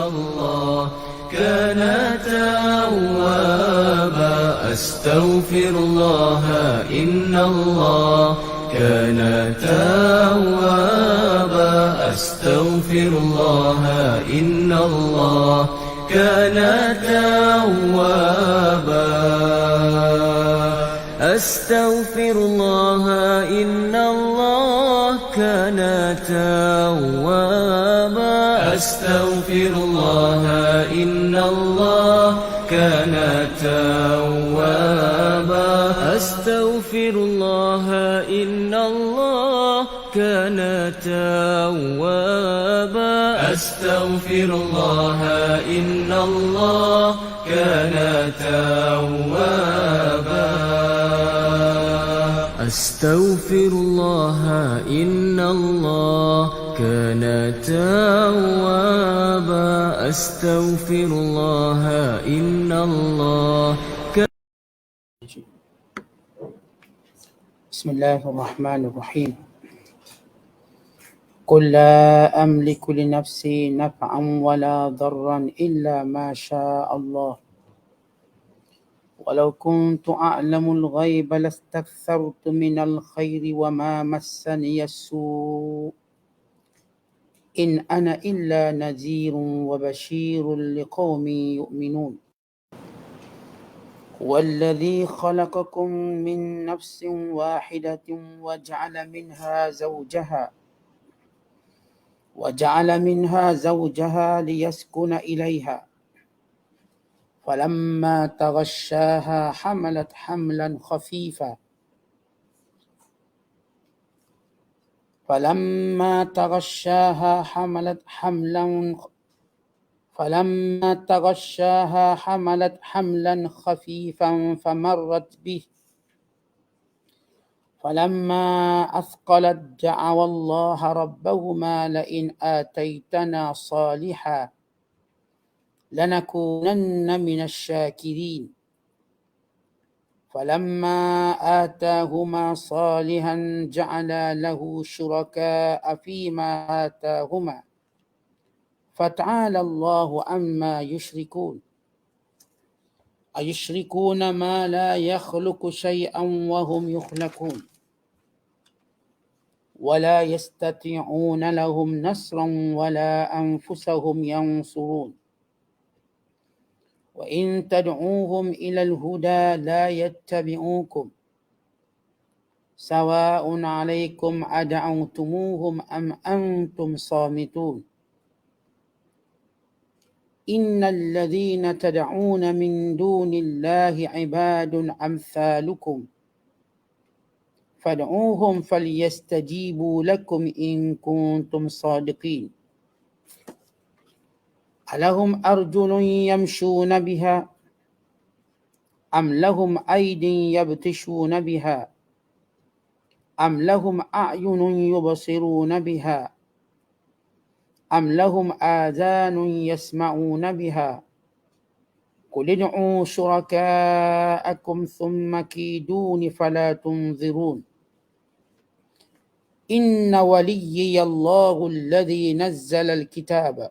الله كان توابا أستغفر الله إن الله كان توابا أستغفر الله إن الله كان توابا أستغفر الله إن الله كان توابا أستغفر الله إن الله كان توابا أستغفر الله إن الله كان توابا أستغفر الله إن الله كان توابا أستغفر الله إن الله كان توابا أستغفر الله إن الله بسم الله الرحمن الرحيم. قل لا أملك لنفسي نفعا ولا ضرا إلا ما شاء الله ولو كنت أعلم الغيب لاستكثرت من الخير وما مسني السوء إن أنا إلا نذير وبشير لقوم يؤمنون. هو الذي خلقكم من نفس واحدة وجعل منها زوجها ليسكن إليها فلما تغشاها حملت حملا خفيفا فمرت به فلما أثقلت دعوا الله ربهما لئن آتيتنا صالحا لنكونن من الشاكرين فلما آتاهما صالحا جعلا له شركاء فيما آتاهما فتعالى الله عما يشركون أيشركون ما لا يخلق شيئا وهم يخلقون ولا يستطيعون لهم نصرا ولا أنفسهم ينصرون وإن تدعوهم إلى الهدى لا يتبعوكم سواء عليكم أدعوتموهم أم أنتم صامتون إن الذين تدعون من دون الله عباد أمثالكم فادعوهم فليستجيبوا لكم إن كنتم صادقين ألهم أرجل يمشون بها أم لهم أيد يبطشون بها أم لهم أعين يبصرون بها أم لهم آذان يسمعون بها قل ادعوا شركاءكم ثم كيدون فلا تنظرون إن وليي الله الذي نزل الكتاب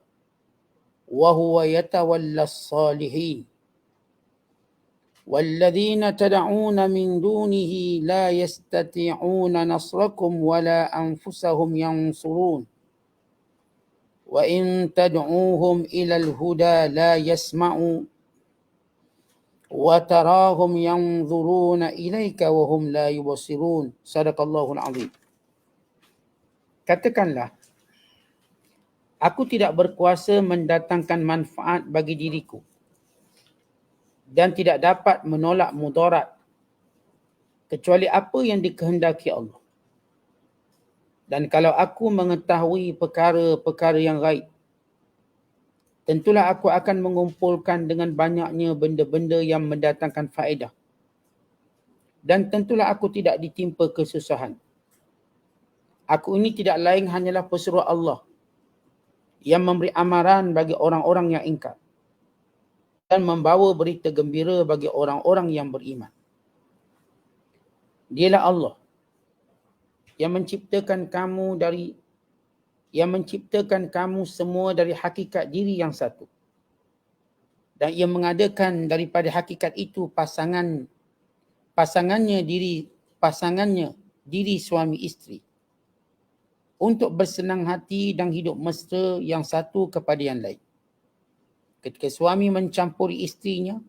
وهو يتولى الصالحين والذين تدعون من دونه لا يستطيعون نصركم ولا أنفسهم ينصرون وإن تدعوهم إلى الهدى لا يسمعوا وتراهم ينظرون إليك وهم لا يبصرون. صدق Allahul Azim. Katakanlah, aku tidak berkuasa mendatangkan manfaat bagi diriku dan tidak dapat menolak mudarat kecuali apa yang dikehendaki Allah. Dan kalau aku mengetahui perkara-perkara yang gaib, tentulah aku akan mengumpulkan dengan banyaknya benda-benda yang mendatangkan faedah. Dan tentulah aku tidak ditimpa kesusahan. Aku ini tidak lain hanyalah pesuruh Allah yang memberi amaran bagi orang-orang yang ingkar dan membawa berita gembira bagi orang-orang yang beriman. Dialah Allah yang menciptakan kamu dari yang menciptakan kamu semua dari hakikat diri yang satu. Dan ia mengadakan daripada hakikat itu pasangannya diri suami isteri untuk bersenang hati dan hidup mesra yang satu kepada yang lain. Ketika suami mencampuri isterinya,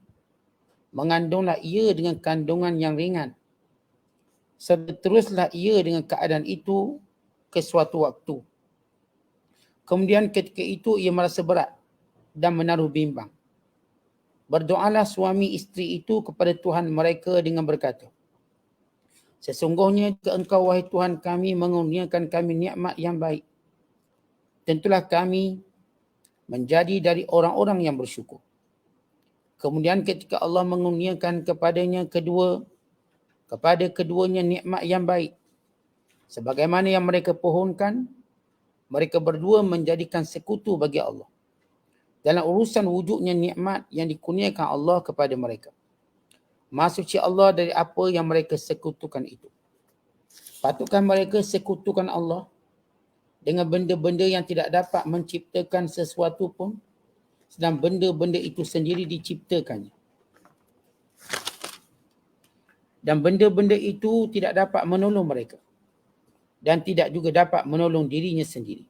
mengandunglah ia dengan kandungan yang ringan. Serta teruslah ia dengan keadaan itu ke suatu waktu. Kemudian ketika itu ia merasa berat dan menaruh bimbang. Berdoalah suami isteri itu kepada Tuhan mereka dengan berkata, sesungguhnya jika engkau wahai Tuhan kami mengurniakan kami nikmat yang baik, tentulah kami menjadi dari orang-orang yang bersyukur. Kemudian ketika Allah mengurniakan kepada keduanya nikmat yang baik, sebagaimana yang mereka pohonkan, mereka berdua menjadikan sekutu bagi Allah dalam urusan wujudnya nikmat yang dikurniakan Allah kepada mereka. Maha suci Allah dari apa yang mereka sekutukan itu. Patutkah mereka sekutukan Allah dengan benda-benda yang tidak dapat menciptakan sesuatu pun, sedang benda-benda itu sendiri diciptakannya. Dan benda-benda itu tidak dapat menolong mereka dan tidak juga dapat menolong dirinya sendiri.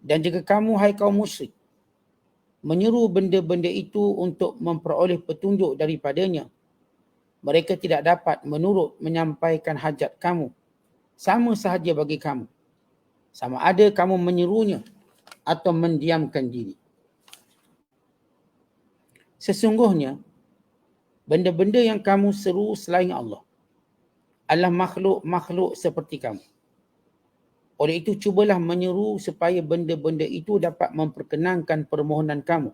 Dan jika kamu, hai kaum musyrik, menyeru benda-benda itu untuk memperoleh petunjuk daripadanya, mereka tidak dapat menurut menyampaikan hajat kamu. Sama sahaja bagi kamu, sama ada kamu menyerunya atau mendiamkan diri. Sesungguhnya, benda-benda yang kamu seru selain Allah adalah makhluk-makhluk seperti kamu. Oleh itu, cubalah menyeru supaya benda-benda itu dapat memperkenankan permohonan kamu,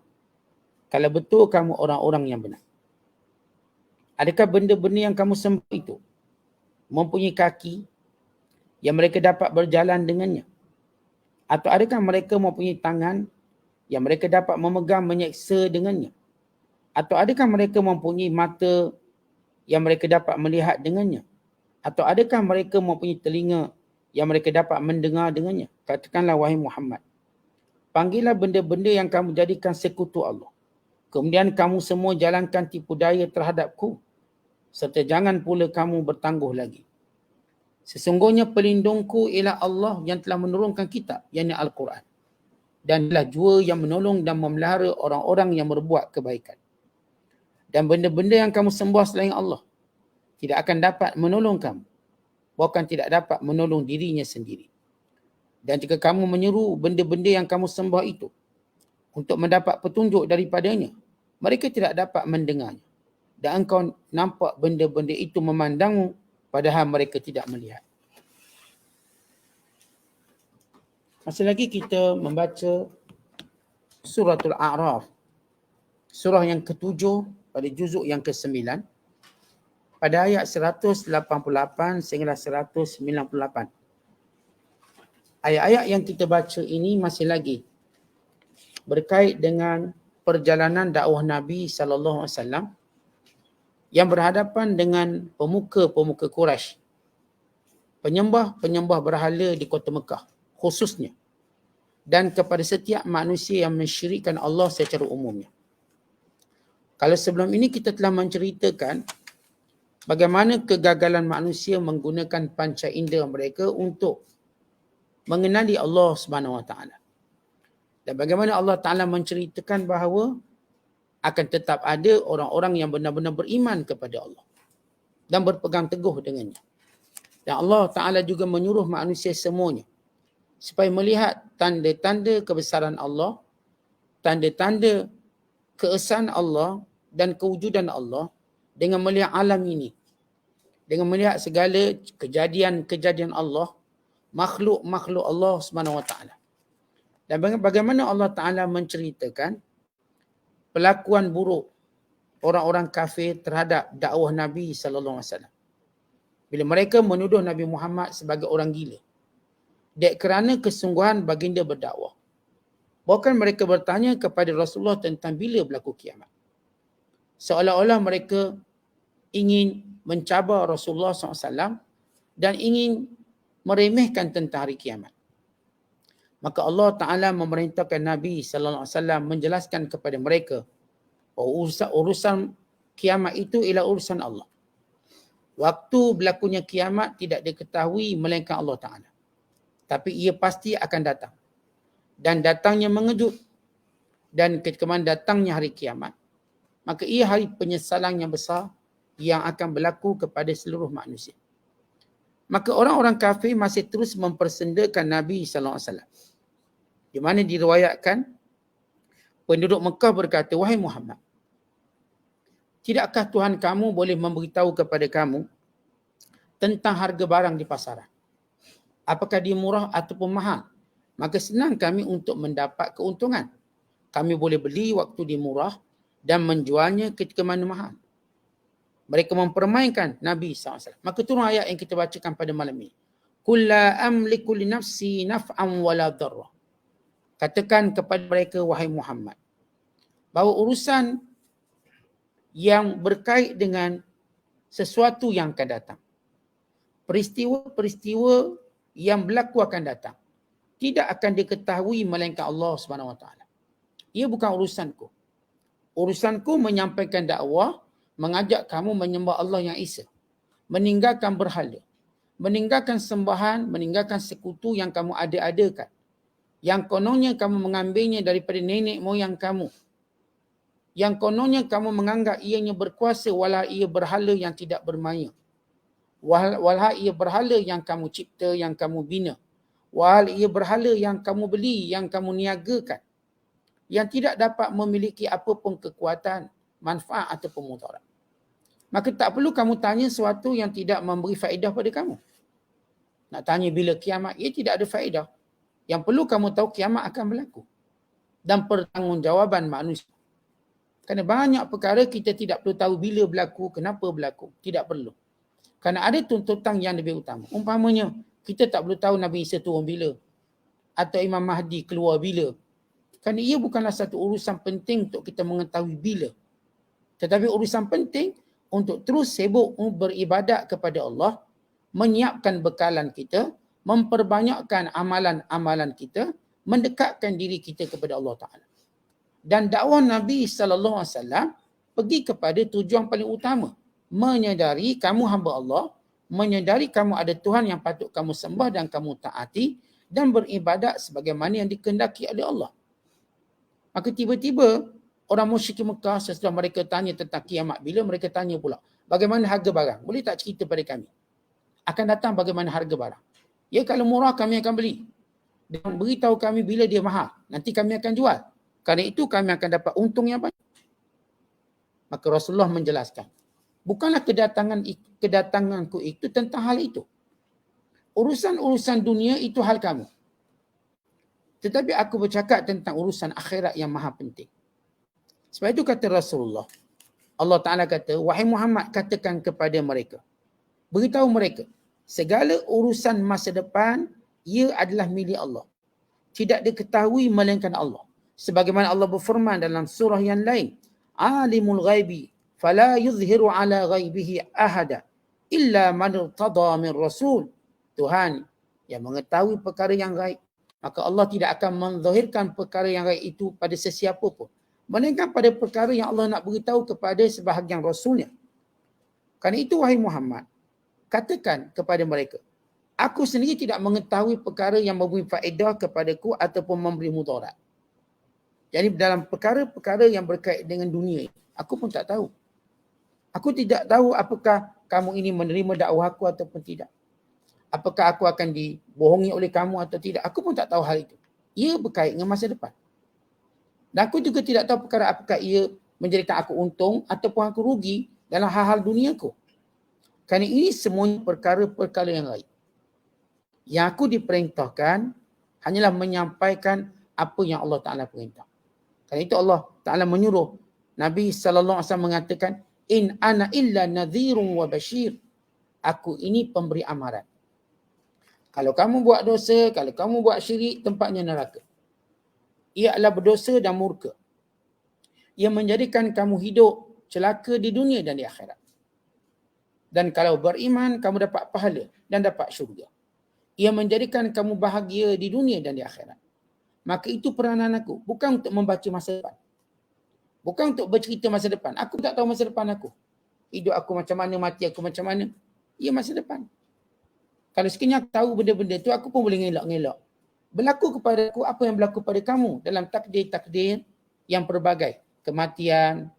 kalau betul kamu orang-orang yang benar. Adakah benda-benda yang kamu sembah itu mempunyai kaki yang mereka dapat berjalan dengannya? Atau adakah mereka mempunyai tangan yang mereka dapat memegang menyeksa dengannya? Atau adakah mereka mempunyai mata yang mereka dapat melihat dengannya? Atau adakah mereka mempunyai telinga yang mereka dapat mendengar dengannya? Katakanlah wahai Muhammad, panggillah benda-benda yang kamu jadikan sekutu Allah. Kemudian kamu semua jalankan tipu daya terhadapku, serta jangan pula kamu bertangguh lagi. Sesungguhnya pelindungku ialah Allah yang telah menurunkan kitab, yakni Al-Quran. Dan ialah jua yang menolong dan memelihara orang-orang yang berbuat kebaikan. Dan benda-benda yang kamu sembah selain Allah tidak akan dapat menolong kamu, bahkan tidak dapat menolong dirinya sendiri. Dan jika kamu menyeru benda-benda yang kamu sembah itu untuk mendapat petunjuk daripadanya, mereka tidak dapat mendengarnya. Dan engkau nampak benda-benda itu memandangmu padahal mereka tidak melihat. Masih lagi kita membaca Suratul A'raf, surah yang ke-7 pada juzuk yang ke-9, pada ayat 188 sehingga 198. Ayat-ayat yang kita baca ini masih lagi berkait dengan perjalanan dakwah Nabi SAW yang berhadapan dengan pemuka-pemuka Quraisy, penyembah-penyembah berhala di kota Mekah khususnya, dan kepada setiap manusia yang mensyirikkan Allah secara umumnya. Kalau sebelum ini kita telah menceritakan bagaimana kegagalan manusia menggunakan panca indera mereka untuk mengenali Allah Subhanahu Wa Taala. Dan bagaimana Allah Taala menceritakan bahawa akan tetap ada orang-orang yang benar-benar beriman kepada Allah dan berpegang teguh dengannya. Dan Allah Taala juga menyuruh manusia semuanya supaya melihat tanda-tanda kebesaran Allah, tanda-tanda keesaan Allah dan kewujudan Allah dengan melihat alam ini, dengan melihat segala kejadian-kejadian Allah, makhluk-makhluk Allah Subhanahu Wa Taala. Dan bagaimana Allah Taala menceritakan pelakuan buruk orang-orang kafir terhadap dakwah Nabi sallallahu alaihi wasallam. Bila mereka menuduh Nabi Muhammad sebagai orang gila, dek kerana kesungguhan baginda berdakwah. Bahkan mereka bertanya kepada Rasulullah tentang bila berlaku kiamat. Seolah-olah mereka ingin mencabar Rasulullah SAW dan ingin meremehkan tentang hari kiamat. Maka Allah Ta'ala memerintahkan Nabi sallallahu alaihi wasallam menjelaskan kepada mereka bahawa urusan kiamat itu ialah urusan Allah. Waktu berlakunya kiamat tidak diketahui melainkan Allah Ta'ala. Tapi ia pasti akan datang. Dan datangnya mengejut. Dan ketika mana datangnya hari kiamat, maka ia hari penyesalan yang besar yang akan berlaku kepada seluruh manusia. Maka orang-orang kafir masih terus mempersendakan Nabi sallallahu alaihi wasallam. Di mana diriwayatkan penduduk Mekah berkata, "Wahai Muhammad, tidakkah Tuhan kamu boleh memberitahu kepada kamu tentang harga barang di pasaran? Apakah dia murah ataupun mahal? Maka senang kami untuk mendapat keuntungan. Kami boleh beli waktu dia murah dan menjualnya ketika mana mahal." Mereka mempermainkan Nabi SAW. Maka turun ayat yang kita bacakan pada malam ini. "Qul la amliku li nafsi naf'an wala dharra." Katakan kepada mereka, wahai Muhammad, bahawa urusan yang berkait dengan sesuatu yang akan datang, peristiwa-peristiwa yang berlaku akan datang, tidak akan diketahui melainkan Allah SWT. Ia bukan urusanku. Urusanku menyampaikan dakwah, mengajak kamu menyembah Allah yang Esa, meninggalkan berhala, meninggalkan sembahan, meninggalkan sekutu yang kamu ada-adakan, yang kononnya kamu mengambilnya daripada nenek moyang kamu, yang kononnya kamu menganggap ianya berkuasa walau ia berhala yang tidak bermaya, walau ia berhala yang kamu cipta, yang kamu bina, walau ia berhala yang kamu beli, yang kamu niagakan, yang tidak dapat memiliki apapun kekuatan, manfaat ataupun mudarat. Maka tak perlu kamu tanya sesuatu yang tidak memberi faedah pada kamu. Nak tanya bila kiamat, ia tidak ada faedah. Yang perlu kamu tahu kiamat akan berlaku. Dan pertanggungjawaban manusia. Kerana banyak perkara kita tidak perlu tahu bila berlaku, kenapa berlaku. Tidak perlu. Kerana ada tuntutan yang lebih utama. Umpamanya, kita tak perlu tahu Nabi Isa turun bila. Atau Imam Mahdi keluar bila. Kerana ia bukanlah satu urusan penting untuk kita mengetahui bila. Tetapi urusan penting untuk terus sibuk beribadat kepada Allah, menyiapkan bekalan kita, memperbanyakkan amalan-amalan kita, mendekatkan diri kita kepada Allah Ta'ala. Dan dakwah Nabi SAW pergi kepada tujuan paling utama. Menyedari kamu hamba Allah, menyedari kamu ada Tuhan yang patut kamu sembah dan kamu taati, dan beribadat sebagaimana yang dikehendaki oleh Allah. Maka tiba-tiba orang musyrik Mekah setelah mereka tanya tentang kiamat, bila mereka tanya pula, bagaimana harga barang? Boleh tak cerita pada kami? Akan datang bagaimana harga barang? Ya, kalau murah kami akan beli. Dan beritahu kami bila dia mahal. Nanti kami akan jual. Kerana itu kami akan dapat untung yang banyak. Maka Rasulullah menjelaskan, bukanlah kedatanganku itu tentang hal itu. Urusan-urusan dunia itu hal kamu. Tetapi aku bercakap tentang urusan akhirat yang maha penting. Sebab itu kata Rasulullah, Allah Ta'ala kata, wahai Muhammad, katakan kepada mereka, beritahu mereka, segala urusan masa depan, ia adalah milik Allah. Tidak diketahui melainkan Allah. Sebagaimana Allah berfirman dalam surah yang lain, Alimul ghaibi, fala yuzhiru ala ghaibihi ahada, illa man irtada min rasul. Tuhan yang mengetahui perkara yang gaib, maka Allah tidak akan menzahirkan perkara yang gaib itu pada sesiapa pun, melainkan pada perkara yang Allah nak beritahu kepada sebahagian Rasulnya. Kerana itu, wahai Muhammad, katakan kepada mereka, aku sendiri tidak mengetahui perkara yang memberi faedah kepadaku ataupun memberi mudarat. Jadi dalam perkara-perkara yang berkait dengan dunia, aku pun tak tahu. Aku tidak tahu apakah kamu ini menerima dakwah aku ataupun tidak. Apakah aku akan dibohongi oleh kamu atau tidak. Aku pun tak tahu hal itu. Ia berkait dengan masa depan. Dan aku juga tidak tahu perkara apakah ia menjadikan aku untung ataupun aku rugi dalam hal-hal duniaku. Kerana ini semuanya perkara-perkara yang lain. Yang aku diperintahkan hanyalah menyampaikan apa yang Allah Ta'ala perintah. Kerana itu Allah Ta'ala menyuruh Nabi SAW mengatakan, in ana illa nadhirun wa bashir. Aku ini pemberi amaran. Kalau kamu buat dosa, kalau kamu buat syirik, tempatnya neraka. Ia adalah berdosa dan murka. Ia menjadikan kamu hidup celaka di dunia dan di akhirat. Dan kalau beriman, kamu dapat pahala dan dapat syurga. Ia menjadikan kamu bahagia di dunia dan di akhirat. maka itu peranan aku. Bukan untuk membaca masa depan. Bukan untuk bercerita masa depan. Aku tak tahu masa depan aku. Hidup aku macam mana, mati aku macam mana. Ya masa depan. Kalau sekiranya aku tahu benda-benda tu, aku pun boleh ngelak-ngelak. Berlaku kepada aku apa yang berlaku pada kamu dalam takdir-takdir yang pelbagai. Kematian,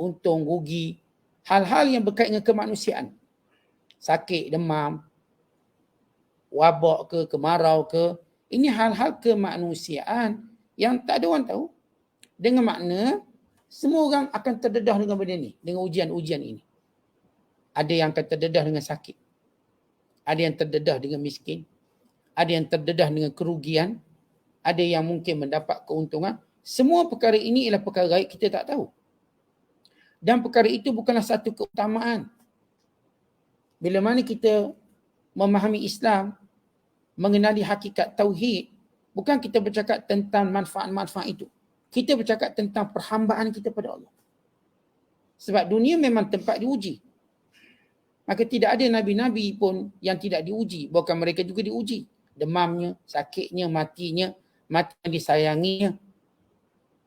untung, rugi. Hal-hal yang berkait dengan kemanusiaan. Sakit, demam, wabak ke, kemarau ke. Ini hal-hal kemanusiaan yang tak ada orang tahu. Dengan makna, semua orang akan terdedah dengan benda ni, dengan ujian-ujian ini. Ada yang akan terdedah dengan sakit. Ada yang terdedah dengan miskin. Ada yang terdedah dengan kerugian. Ada yang mungkin mendapat keuntungan. Semua perkara ini ialah perkara gaib, kita tak tahu. Dan perkara itu bukanlah satu keutamaan. Bila mana kita memahami Islam, mengenali hakikat tauhid, bukan kita bercakap tentang manfaat-manfaat itu. Kita bercakap tentang perhambaan kita pada Allah. Sebab dunia memang tempat diuji. Maka tidak ada nabi-nabi pun yang tidak diuji. Bahkan mereka juga diuji. Demamnya, sakitnya, matinya, mati yang disayanginya.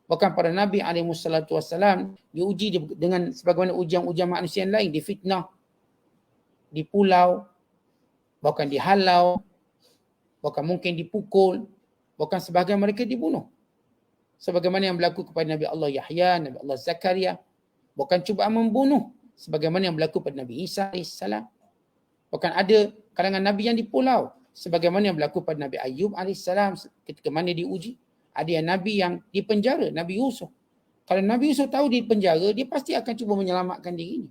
Bahkan para nabi SAW diuji dengan sebagaimana ujian-ujian manusia yang lain. Difitnah, dipulau, bahkan dihalau, bahkan mungkin dipukul, bahkan sebahagian mereka dibunuh. Sebagaimana yang berlaku kepada Nabi Allah Yahya, Nabi Allah Zakaria. Bukan cubaan membunuh. Sebagaimana yang berlaku pada Nabi Isa AS. Bahkan ada kalangan Nabi yang dipulau. Sebagaimana yang berlaku pada Nabi Ayub AS ketika mana diuji. Ada yang Nabi yang dipenjara, Nabi Yusuf. Kalau Nabi Yusuf tahu di penjara, dia pasti akan cuba menyelamatkan dirinya.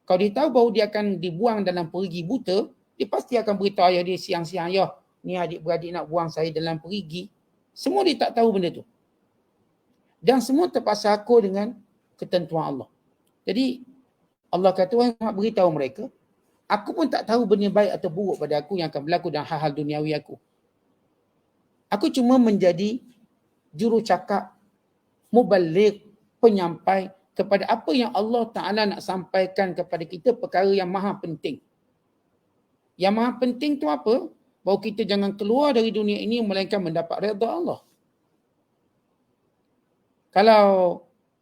Kalau dia tahu bahawa dia akan dibuang dalam perigi buta, dia pasti akan beritahu ayah dia siang-siang, ayah, ni adik-beradik nak buang saya dalam perigi. Semua dia tak tahu benda tu. Dan semua terpaksa akur dengan ketentuan Allah. Jadi Allah kata, wahai Muhammad, beritahu mereka, aku pun tak tahu benda baik atau buruk pada aku yang akan berlaku dalam hal-hal duniawi aku. Aku cuma menjadi juru cakap, mubaligh, penyampai kepada apa yang Allah Ta'ala nak sampaikan kepada kita, perkara yang maha penting. Yang maha penting tu apa? Bahawa kita jangan keluar dari dunia ini melainkan mendapat redha Allah. Kalau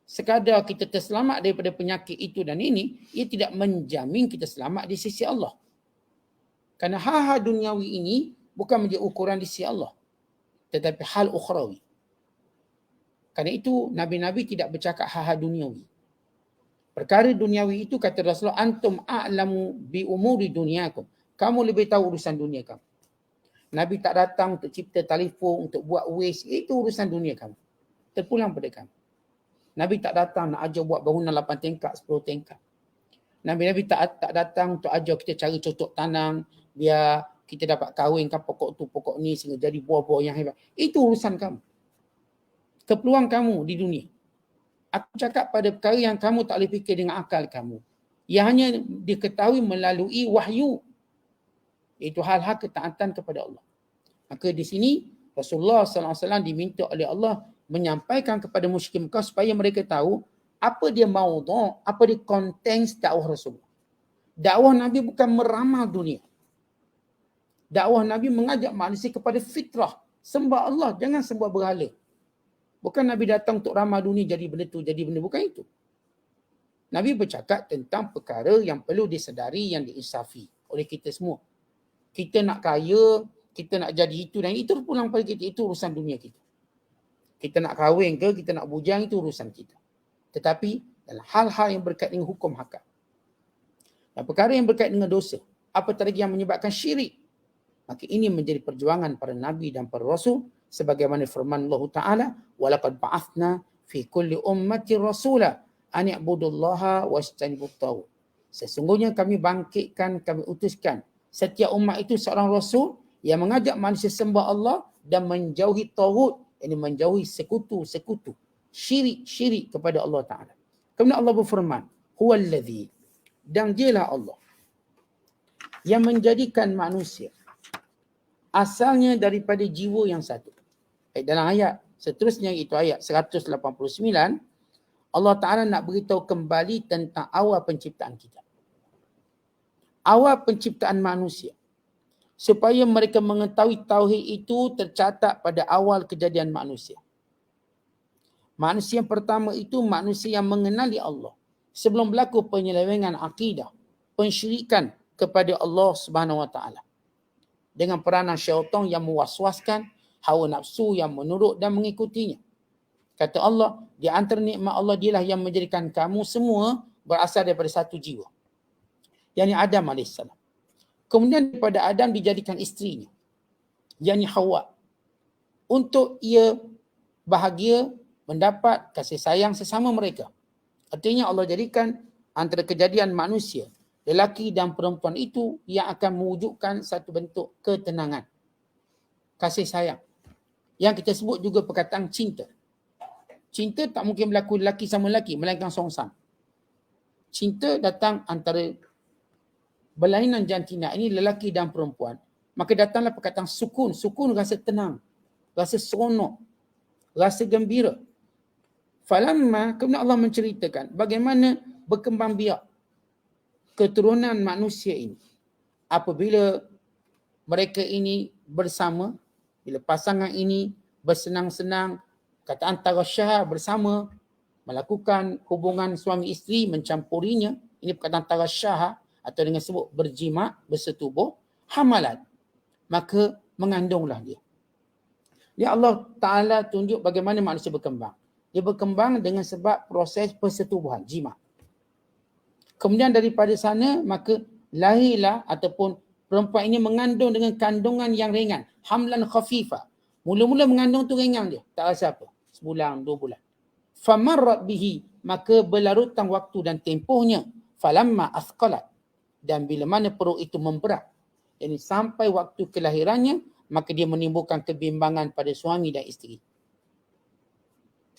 sekadar kita terselamat daripada penyakit itu dan ini, ia tidak menjamin kita selamat di sisi Allah. Kerana hal-hal duniawi ini bukan menjadi ukuran di sisi Allah, tetapi hal ukhrawi. Kerana itu Nabi-Nabi tidak bercakap hal-hal duniawi. Perkara duniawi itu kata Rasulullah, antum a'lamu bi umuri dunyakum. Kamu lebih tahu urusan dunia kamu. Nabi tak datang untuk cipta telefon, untuk buat waste. Itu urusan dunia kamu. Terpulang pada kamu. Nabi tak datang nak ajar buat bangunan 8 tingkat, 10 tingkat. Nabi tak datang untuk ajar kita cara cocok tanam, biar kita dapat kahwinkan pokok tu, pokok ni sehingga jadi buah-buah yang hebat. Itu urusan kamu. Keperluan kamu di dunia. Aku cakap pada perkara yang kamu tak boleh fikir dengan akal kamu. Yang hanya diketahui melalui wahyu. Itu hal-hal ketaatan kepada Allah. Maka di sini Rasulullah SAW diminta oleh Allah menyampaikan kepada musyrikin Mekah supaya mereka tahu apa dia maudhu', apa dia konteks dakwah Rasulullah. Dakwah Nabi bukan meramal dunia. Dakwah Nabi mengajak manusia kepada fitrah. Sembah Allah, jangan sembah berhala. Bukan Nabi datang untuk ramal dunia jadi benda tu, jadi benda. Bukan itu. Nabi bercakap tentang perkara yang perlu disedari, yang diinsafi oleh kita semua. Kita nak kaya, kita nak jadi itu dan itu pulang pada kita. Itu urusan dunia kita. Kita nak kahwin ke, kita nak bujang, itu urusan kita. Tetapi dalam hal-hal yang berkait dengan hukum hakam. Dan perkara yang berkait dengan dosa, apatah lagi yang menyebabkan syirik, maka ini menjadi perjuangan para Nabi dan para Rasul sebagaimana firman Allah Ta'ala, وَلَقَدْ بَعَثْنَا فِي كُلِّ أُمَّةٍ رَسُولًا أَنِ اعْبُدُوا اللَّهَ وَاجْتَنِبُوا الطَّاغُوتَ. Sesungguhnya kami bangkitkan, kami utuskan setiap umat itu seorang Rasul yang mengajak manusia sembah Allah dan menjauhi taghut, ini menjauhi sekutu-sekutu, syirik kepada Allah Ta'ala. Kemudian Allah berfirman, huwallazi, dan dialah Allah yang menjadikan manusia asalnya daripada jiwa yang satu. Dalam ayat seterusnya, itu ayat 189, Allah Ta'ala nak beritahu kembali tentang awal penciptaan kita. Awal penciptaan manusia. supaya mereka mengetahui tauhid itu tercatat pada awal kejadian manusia. Manusia yang pertama itu manusia yang mengenali Allah. Sebelum berlaku penyelewengan akidah, pensyirikan kepada Allah Subhanahu Wa Taala. Dengan peranan syaitan yang mewaswaskan, hawa nafsu yang menurut dan mengikutinya. Kata Allah, di antara nikmat Allah dialah yang menjadikan kamu semua berasal daripada satu jiwa. Yakni Adam AS. Kemudian daripada Adam dijadikan isterinya, yakni Hawa. Untuk ia bahagia mendapat kasih sayang sesama mereka. Artinya Allah jadikan antara kejadian manusia, lelaki dan perempuan itu yang akan mewujudkan satu bentuk ketenangan, kasih sayang. Yang kita sebut juga perkataan cinta. Cinta tak mungkin berlaku lelaki sama lelaki, melainkan songsam. Cinta datang antara berlainan jantina, ini lelaki dan perempuan. Maka datanglah perkataan sukun. Sukun rasa tenang, rasa seronok, rasa gembira. Falamma, kemudian Allah menceritakan bagaimana berkembang biak keturunan manusia ini. Apabila mereka ini bersama, bila pasangan ini bersenang-senang, kata antara syah bersama, melakukan hubungan suami isteri, mencampurinya, ini perkataan antara syah atau dengan sebut berjima, bersetubuh, hamalat, maka mengandunglah dia. Dia Allah Ta'ala tunjuk bagaimana manusia berkembang. Dia berkembang dengan sebab proses persetubuhan, jima. Kemudian daripada sana, maka lahirlah ataupun perempuan ini mengandung dengan kandungan yang ringan. Hamlan khafifah. Mula-mula mengandung tu ringan dia. Tak rasa apa. Sebulan, 2 bulan. Famarrat bihi. Maka berlarutan waktu dan tempohnya. Falamma athqalat. Dan bila mana perut itu memberat. Jadi sampai waktu kelahirannya, maka dia menimbulkan kebimbangan pada suami dan isteri.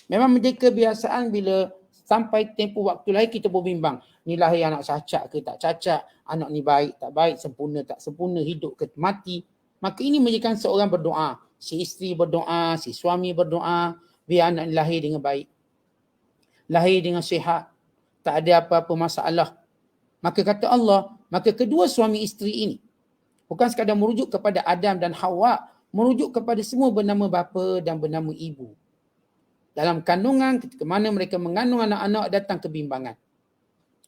Memang menjadi kebiasaan bila sampai tempoh waktu lahir kita berbimbang. Ni lahir anak cacat ke tak cacat, anak ni baik tak baik, sempurna tak sempurna, hidup ke mati. Maka ini menjadikan seorang berdoa. Si isteri berdoa, si suami berdoa, biar anak ni lahir dengan baik. Lahir dengan sihat, tak ada apa-apa masalah. Maka kata Allah, maka kedua suami isteri ini, bukan sekadar merujuk kepada Adam dan Hawa, merujuk kepada semua bernama bapa dan bernama ibu. Dalam kandungan, ketika mana mereka mengandung anak-anak, datang kebimbangan.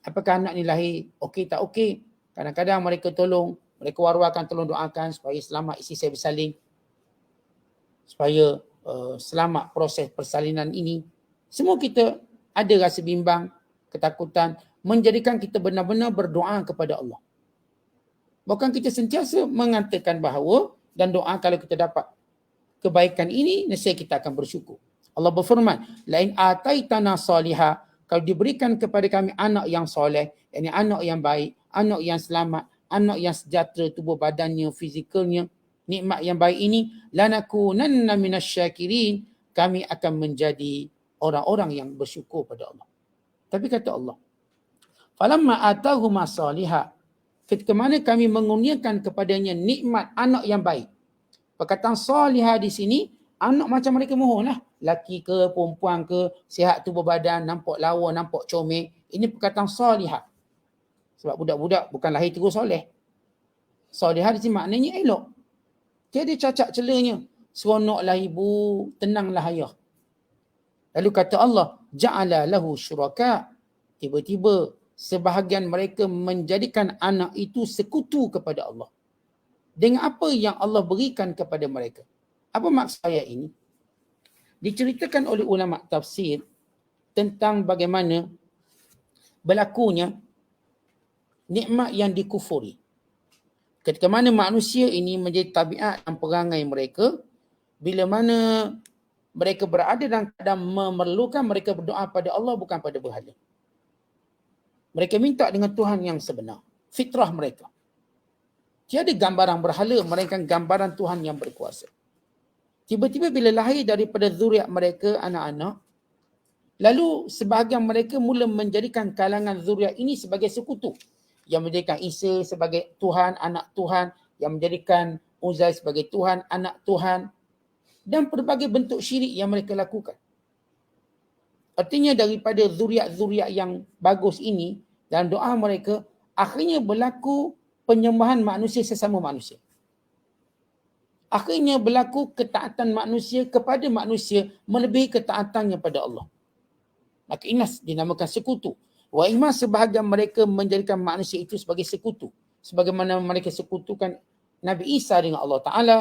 Apakah anak ni lahir okey tak okey? Kadang-kadang mereka tolong, mereka war-warkan tolong doakan supaya selamat isi saya bersalin. Supaya selamat proses persalinan ini. Semua kita ada rasa bimbang, ketakutan, menjadikan kita benar-benar berdoa kepada Allah. Bahkan kita sentiasa mengatakan bahawa dan doa kalau kita dapat kebaikan ini, nescaya kita akan bersyukur. Allah berfirman, lain ataitana salihah, kalau diberikan kepada kami anak yang soleh, yakni anak yang baik, anak yang selamat, anak yang sejahtera tubuh badannya, fizikalnya, nikmat yang baik ini, lanakunanna minasyakirin, kami akan menjadi orang-orang yang bersyukur pada Allah. Tapi kata Allah, falamma atahuma salihah, ketika mana kami mengurniakan kepadanya nikmat anak yang baik. Perkataan salihah di sini, anak macam mereka mohonlah. Laki ke, perempuan ke, sihat tubuh badan, nampak lawa, nampak comel. Ini perkataan salihah. Sebab budak-budak bukan lahir terus soleh. Salihah di sini maknanya elok. Tiada cacat celanya. Seronoklah ibu, tenanglah ayah. Lalu kata Allah, ja'ala lahu syuraka. Tiba-tiba sebahagian mereka menjadikan anak itu sekutu kepada Allah. Dengan apa yang Allah berikan kepada mereka. Apa maksud ayat ini? Diceritakan oleh ulama tafsir tentang bagaimana berlakunya nikmat yang dikufuri. Ketika mana manusia ini menjadi tabiat dan perangai mereka, bila mana mereka berada dalam keadaan memerlukan, mereka berdoa pada Allah bukan pada berhala. Mereka minta dengan Tuhan yang sebenar. Fitrah mereka. Tiada gambaran berhala, melainkan gambaran Tuhan yang berkuasa. Tiba-tiba bila lahir daripada zuriat mereka, anak-anak, lalu sebahagian mereka mula menjadikan kalangan zuriat ini sebagai sekutu. Yang menjadikan Isa sebagai Tuhan, anak Tuhan. Yang menjadikan Uzair sebagai Tuhan, anak Tuhan. Dan pelbagai bentuk syirik yang mereka lakukan. Artinya daripada zuriat-zuriat yang bagus ini, dalam doa mereka, akhirnya berlaku penyembahan manusia sesama manusia. Akhirnya berlaku ketaatan manusia kepada manusia melebihi ketaatannya pada Allah. Maka ini dinamakan sekutu. Wa imma sebahagian mereka menjadikan manusia itu sebagai sekutu. Sebagaimana mereka sekutukan Nabi Isa dengan Allah Ta'ala,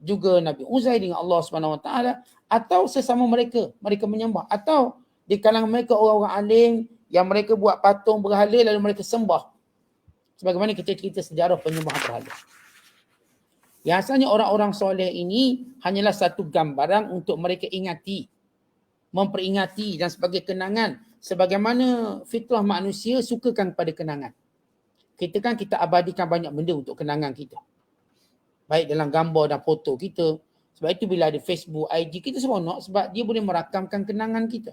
juga Nabi Uzair dengan Allah Subhanahu Wa Ta'ala, atau sesama mereka menyembah, atau di kalangan mereka orang-orang alim yang mereka buat patung berhala lalu mereka sembah. Sebagaimana kita cerita sejarah penyembahan berhala. Yang asalnya orang-orang soleh ini hanyalah satu gambaran untuk mereka ingati, memperingati dan sebagai kenangan. Sebagaimana fitrah manusia sukakan kepada kenangan. Kita abadikan banyak benda untuk kenangan kita. Baik dalam gambar dan foto kita. Sebab itu bila ada Facebook, IG, kita seronok sebab dia boleh merakamkan kenangan kita.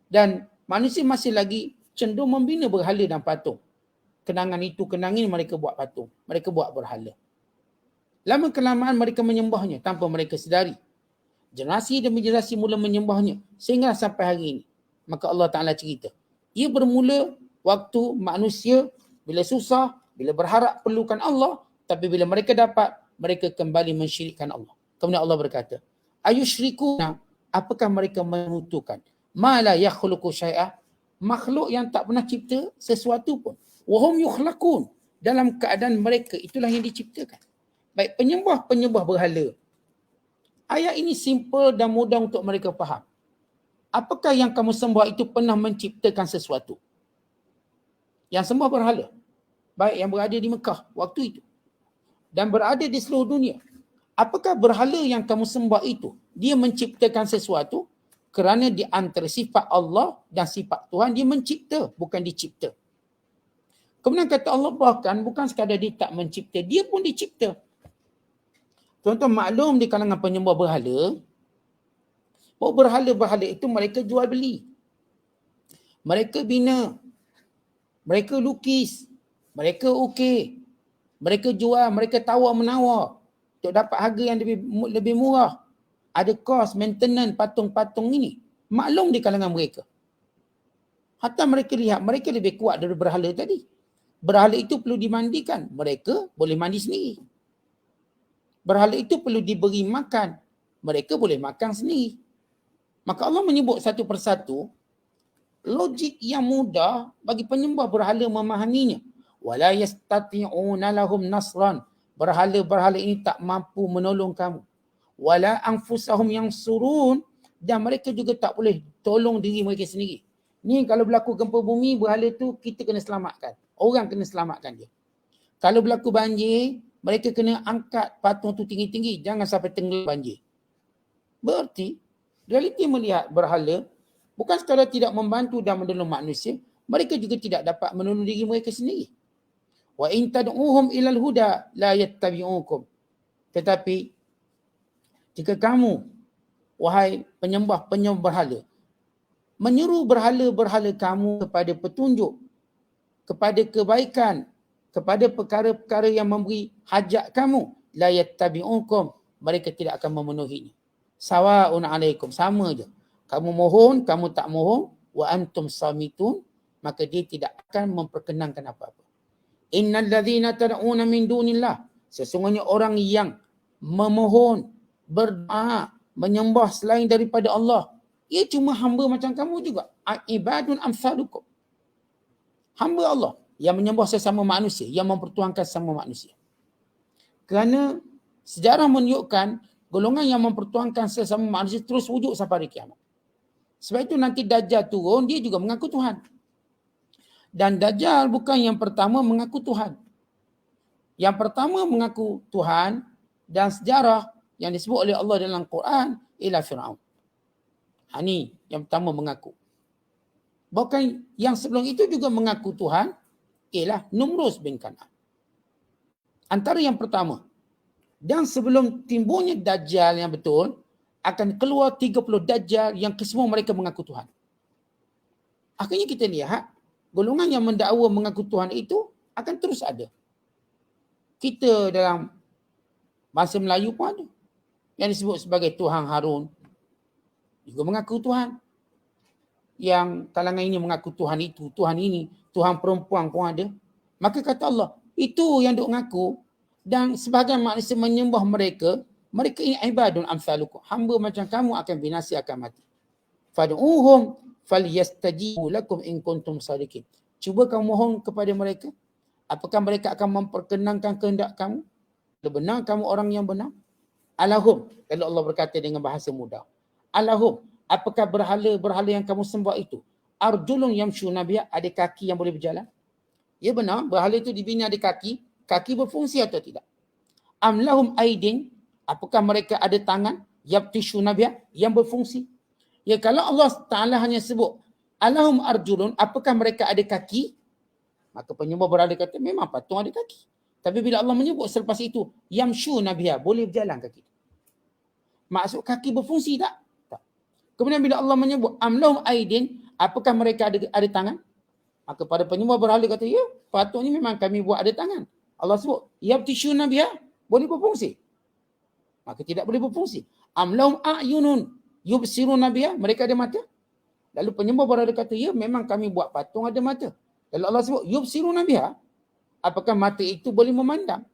Dan manusia masih lagi cenderung membina berhala dan patung. Kenangan itu, kenangan ini mereka buat patung. Mereka buat berhala. Lama kelamaan mereka menyembahnya tanpa mereka sedari. Generasi demi generasi mula menyembahnya sehingga sampai hari ini. Maka Allah Ta'ala cerita. Ia bermula waktu manusia bila susah, bila berharap perlukan Allah, tapi bila mereka dapat, mereka kembali mensyirikkan Allah. Kemudian Allah berkata, ayusyrikuna, apakah mereka menutukan? Ma la yakhluqu syai'ah, makhluk yang tak pernah cipta sesuatu pun. Wahum yukhlaqun, dalam keadaan mereka itulah yang diciptakan. Baik penyembah berhala. Ayat ini simple dan mudah untuk mereka faham. Apakah yang kamu sembah itu pernah menciptakan sesuatu? Yang sembah berhala. Baik yang berada di Mekah waktu itu. Dan berada di seluruh dunia. Apakah berhala yang kamu sembah itu, dia menciptakan sesuatu? Kerana di antara sifat Allah dan sifat Tuhan, dia mencipta, bukan dicipta. Kemudian kata Allah bahkan bukan sekadar dia tak mencipta, dia pun dicipta. Tuan-tuan maklum di kalangan penyembah berhala, bahawa berhala-berhala itu mereka jual beli. Mereka bina. Mereka lukis. Mereka ukir. Mereka jual, mereka tawar-menawar untuk dapat harga yang lebih murah. Ada kos maintenance patung-patung ini. Maklum di kalangan mereka. Hatta mereka lihat, mereka lebih kuat dari berhala tadi. Berhala itu perlu dimandikan. Mereka boleh mandi sendiri. Berhala itu perlu diberi makan. Mereka boleh makan sendiri. Maka Allah menyebut satu persatu logik yang mudah bagi penyembah berhala memahaminya. Wala yastati'una lahum nasran. Berhala-berhala ini tak mampu menolong kamu. Wala anfusahum yansurun, dan mereka juga tak boleh tolong diri mereka sendiri. Ni kalau berlaku gempa bumi, berhala tu kita kena selamatkan. Orang kena selamatkan dia. Kalau berlaku banjir, mereka kena angkat patung tu tinggi-tinggi. Jangan sampai tenggelam banjir. Berarti, realiti melihat berhala bukan sekadar tidak membantu dan menolong manusia, mereka juga tidak dapat menolong diri mereka sendiri. Wa in tad'uhum ilal huda la yattabi'ukum. Tetapi jika kamu, wahai penyembah-penyembah berhala, menyeru berhala-berhala kamu kepada petunjuk, kepada kebaikan, kepada perkara-perkara yang memberi hajat kamu, la yattabi'ukum, mereka tidak akan memenuhinya. Sawa'un alaikum, sama je. Kamu mohon, kamu tak mohon, wa antum samitun, maka dia tidak akan memperkenankan apa-apa. Innal ladzina tad'una min dunillah, sesungguhnya orang yang memohon, berdoa, menyembah selain daripada Allah, ia cuma hamba macam kamu juga. Ibadun amsalukum. Hamba Allah yang menyembah sesama manusia, yang mempertuhankan sesama manusia. Kerana sejarah menunjukkan golongan yang mempertuhankan sesama manusia terus wujud sampai hari kiamat. Sebab itu nanti Dajjal turun, dia juga mengaku Tuhan. Dan Dajjal bukan yang pertama mengaku Tuhan. Yang pertama mengaku Tuhan dan sejarah yang disebut oleh Allah dalam Quran ialah Fir'aun. Ini yang pertama mengaku. Bahkan yang sebelum itu juga mengaku Tuhan ialah Numrus bin Kan'an. Antara yang pertama. Dan sebelum timbulnya Dajjal yang betul, akan keluar 30 Dajjal yang kesemua mereka mengaku Tuhan. Akhirnya kita lihat, golongan yang mendakwa mengaku Tuhan itu akan terus ada. Kita dalam bahasa Melayu pun ada. Yang disebut sebagai Tuhan Harun. Juga mengaku Tuhan. Yang kalangan ini mengaku Tuhan itu, Tuhan ini, Tuhan perempuan pun ada. Maka kata Allah, itu yang duk ngaku, Dan sebahagian manusia menyembah mereka, mereka ini ibadun amsalukum. Hamba macam kamu akan binasa, akan mati. Fad'uhum falyastajibu lakum in kuntum sadiqin. Cuba kamu mohon kepada mereka. Apakah mereka akan memperkenankan kehendak kamu? Kalau benar kamu orang yang benar. Alahum. Lalu Allah berkata dengan bahasa mudah. Alahum. Apakah berhala-berhala yang kamu sembah itu? Arjulun yamshuna biha. Ada kaki yang boleh berjalan? Ya benar. Berhala itu dibina ada kaki. Kaki berfungsi atau tidak? Am lahum aidin. Apakah mereka ada tangan? Yabtishuna biha. Yang berfungsi? Ya kalau Allah Ta'ala hanya sebut alahum arjulun, apakah mereka ada kaki? Maka penyembah berhala kata memang patung ada kaki. Tapi bila Allah menyebut selepas itu yamshuna biha, boleh berjalan kaki. Maksud kaki berfungsi tak? Tak. Kemudian bila Allah menyebut amlahum aidin, apakah mereka ada tangan? Maka pada penyembah berhala kata ya, patung ni memang kami buat ada tangan. Allah sebut yabtishuna biha, boleh berfungsi. Maka tidak boleh berfungsi. Amlahum a'yunun yubsiruna biha, mereka ada mata. Lalu penyembah berhala kata ya, memang kami buat patung ada mata. Lalu Allah sebut yubsiruna biha, apakah mata itu boleh memandang?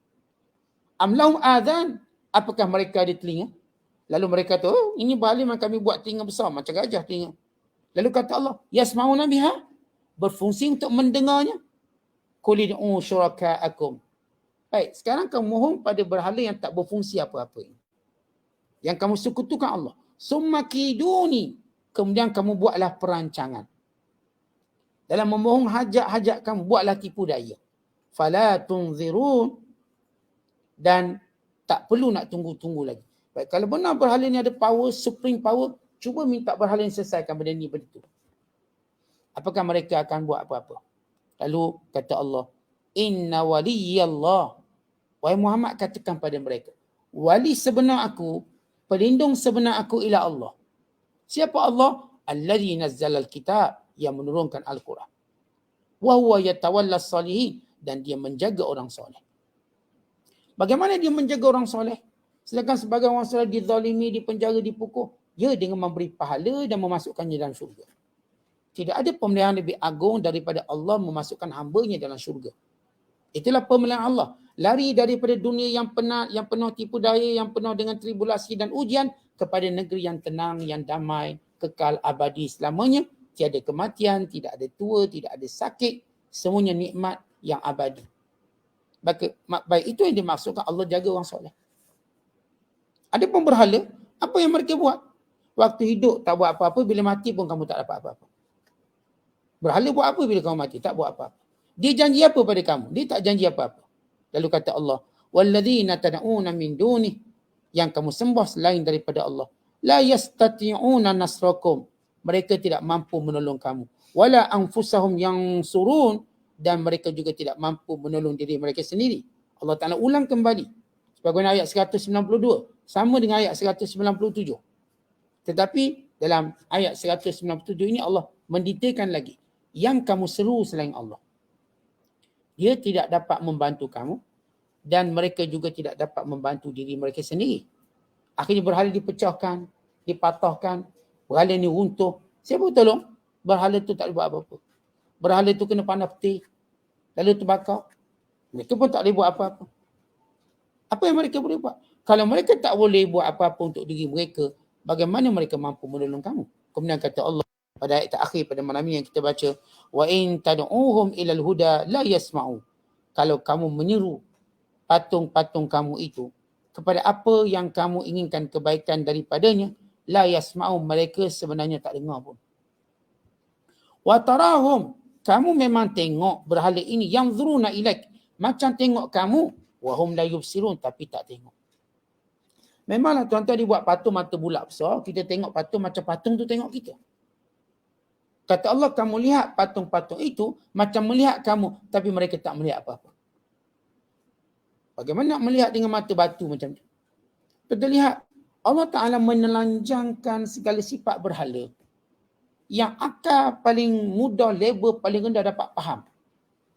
Amlahum adhan, apakah mereka ada telinga? Lalu mereka kata, oh ini berhala memang kami buat telinga besar macam gajah telinga. Lalu kata Allah, yasma'una biha, berfungsi untuk mendengarnya. Qul ud'u syuraka'akum. Baik, sekarang kamu mohon pada berhala yang tak berfungsi apa-apa ini. Yang kamu sekutukan Allah. Summa kiduni, kemudian kamu buatlah perancangan. Dalam memohon hajat-hajat kamu, buatlah tipu daya. Fala tunzirun, dan tak perlu nak tunggu-tunggu lagi. Baik, kalau benar berhala ni ada power, supreme power, cuba minta berhala yang selesaikan benda ni begitu. Apakah mereka akan buat apa-apa? Lalu kata Allah, inna waliyallah. Wahai Muhammad, katakan pada mereka, wali sebenar aku, pelindung sebenar aku ialah Allah. Siapa Allah? Allazi nazzala al-kitab, yang menurunkan Al-Quran. Wa huwa yatawalla salihin, dan dia menjaga orang soleh. Bagaimana dia menjaga orang soleh? Sedangkan sebagai orang soleh dizalimi, dipenjara, dipukul. Ya, dengan memberi pahala dan memasukkannya dalam syurga. Tidak ada pemeliharaan lebih agung daripada Allah memasukkan hamba-Nya dalam syurga. Itulah pemeliharaan Allah. Lari daripada dunia yang penat, yang penuh tipu daya, yang penuh dengan tribulasi dan ujian, kepada negeri yang tenang, yang damai, kekal abadi selamanya. Tiada kematian, tidak ada tua, tidak ada sakit. Semuanya nikmat yang abadi. Baik, itu yang dimaksudkan Allah jaga orang soleh. Ada pun berhala, apa yang mereka buat? Waktu hidup tak buat apa-apa, bila mati pun kamu tak dapat apa-apa. Berhala buat apa bila kamu mati? Tak buat apa-apa. Dia janji apa pada kamu? Dia tak janji apa-apa. Lalu kata Allah, walladzina tad'una min dunih, yang kamu sembah selain daripada Allah, la yastati'una nasrakum, mereka tidak mampu menolong kamu. Wala anfusahum yansurun, dan mereka juga tidak mampu menolong diri mereka sendiri. Allah Ta'ala ulang kembali. Sebagaimana ayat 192. Sama dengan ayat 197. Tetapi dalam ayat 197 ini Allah mendetailkan lagi. Yang kamu seru selain Allah, dia tidak dapat membantu kamu, dan mereka juga tidak dapat membantu diri mereka sendiri. Akhirnya berhala dipecahkan, dipatahkan, berhala ni runtuh. Siapa tolong? Berhala tu tak boleh buat apa-apa. Berhala tu kena panah peti, lalu terbakar. Mereka pun tak boleh buat apa-apa. Apa yang mereka boleh buat? Kalau mereka tak boleh buat apa-apa untuk diri mereka, bagaimana mereka mampu menolong kamu? Kemudian kata Allah pada ayat terakhir pada malam ini yang kita baca, wa in tad'uhum ilal huda la yasma'u. Kalau kamu menyeru patung-patung kamu itu kepada apa yang kamu inginkan kebaikan daripadanya, la yasma'u, mereka sebenarnya tak dengar pun. Wa tarahum, kamu memang tengok berhala ini, yang zuruna ilaik, macam tengok kamu, wa hum la yubsirun, tapi tak tengok. Memanglah tuan-tuan dibuat patung mata bulat besar, kita tengok patung macam patung tu tengok kita. Kata Allah, kamu lihat patung-patung itu macam melihat kamu, tapi mereka tak melihat apa-apa. Bagaimana nak melihat dengan mata batu macam tu? Kita lihat Allah Ta'ala menelanjangkan segala sifat berhala yang akal paling mudah, level paling rendah dapat faham.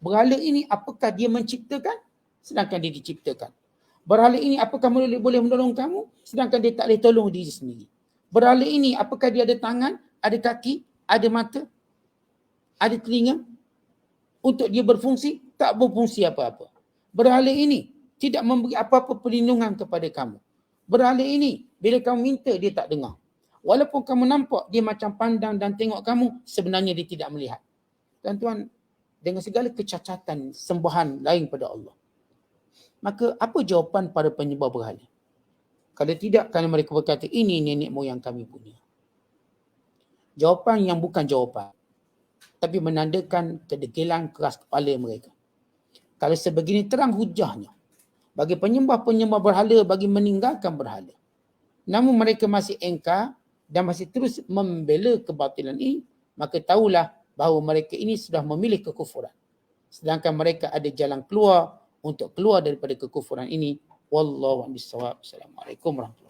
Berhala ini apakah dia menciptakan, sedangkan dia diciptakan. Berhala ini apakah boleh menolong kamu, sedangkan dia tak boleh tolong diri sendiri. Berhala ini apakah dia ada tangan, ada kaki, ada mata, ada telinga untuk dia berfungsi, tak berfungsi apa-apa. Berhala ini tidak memberi apa-apa perlindungan kepada kamu. Berhala ini, bila kamu minta, dia tak dengar. Walaupun kamu nampak dia macam pandang dan tengok kamu, sebenarnya dia tidak melihat. Tuan-tuan, dengan segala kecacatan sembahan lain pada Allah, maka apa jawapan para penyembah berhala? Kalau tidak, kerana mereka berkata, ini nenek moyang kami punya. Jawapan yang bukan jawapan, tapi menandakan kedegilan keras kepala mereka. Kalau sebegini terang hujahnya, bagi penyembah-penyembah berhala bagi meninggalkan berhala, namun mereka masih engkar dan masih terus membela kebatilan ini, maka tahulah bahawa mereka ini sudah memilih kekufuran. Sedangkan mereka ada jalan keluar untuk keluar daripada kekufuran ini. Wallahu a'lam bishawab. Assalamualaikum warahmatullahi wabarakatuh.